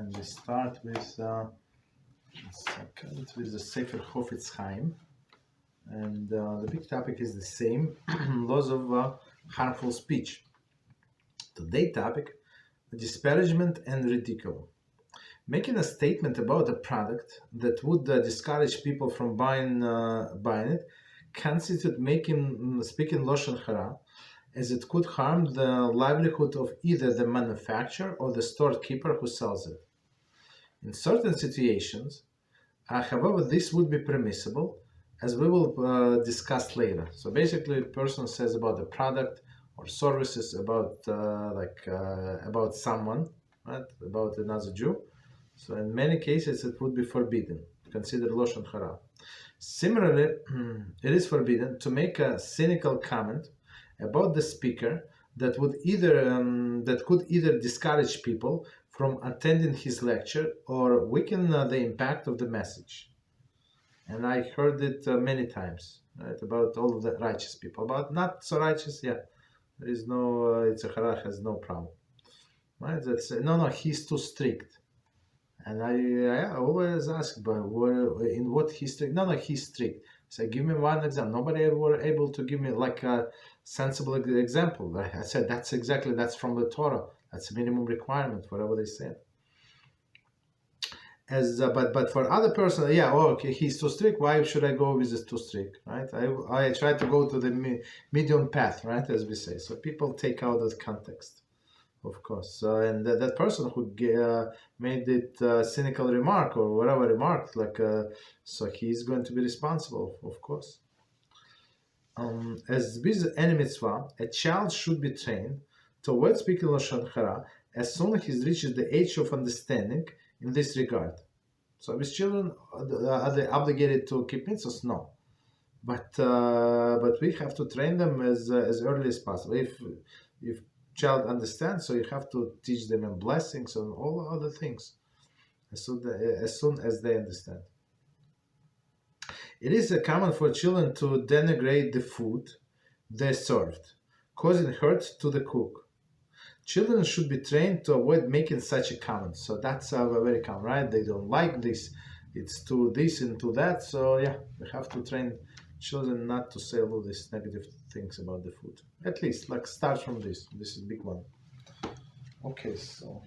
and we start with the Sefer Chofetz Chaim, and the big topic is the same: laws of harmful speech. Today's topic: disparagement and ridicule. Making a statement about a product that would discourage people from buying it constitute speaking Lashon Hara, as it could harm the livelihood of either the manufacturer or the storekeeper who sells it. In certain situations, however, this would be permissible, as we will discuss later. So basically, a person says about the product or services about someone, right? About another Jew. So in many cases, it would be forbidden, considered Lashon Hara. Similarly, it is forbidden to make a cynical comment about the speaker that could either discourage people from attending his lecture or weaken the impact of the message. And I heard it many times, right, about all of the righteous people. About not so righteous, there is no, Yitzhak has no problem. Right? That's, no, he's too strict. And I always ask, but in what he's strict? No, he's strict. So give me one example. Nobody were able to give me like a sensible example. I said that's from the Torah. That's a minimum requirement, whatever they said. But for other person, okay, he's too strict. Why should I go with this too strict, right? I try to go to the medium path, right, as we say. So people take out that context, of course. And that person who made it cynical remark or whatever remark, so he's going to be responsible, of course. As with any mitzvah, a child should be trained towards speaking Lashon Hara as soon as he reaches the age of understanding in this regard. So with children, are they obligated to keep mitzvahs? No. But we have to train them as early as possible. If child understands, so you have to teach them in blessings and all other things as soon as they understand. It is common for children to denigrate the food they served, causing hurt to the cook. Children should be trained to avoid making such a comment. So that's very common, right? They don't like this. It's to this and to that. So we have to train children not to say all these negative things about the food. At least, start from this. This is a big one. Okay, so.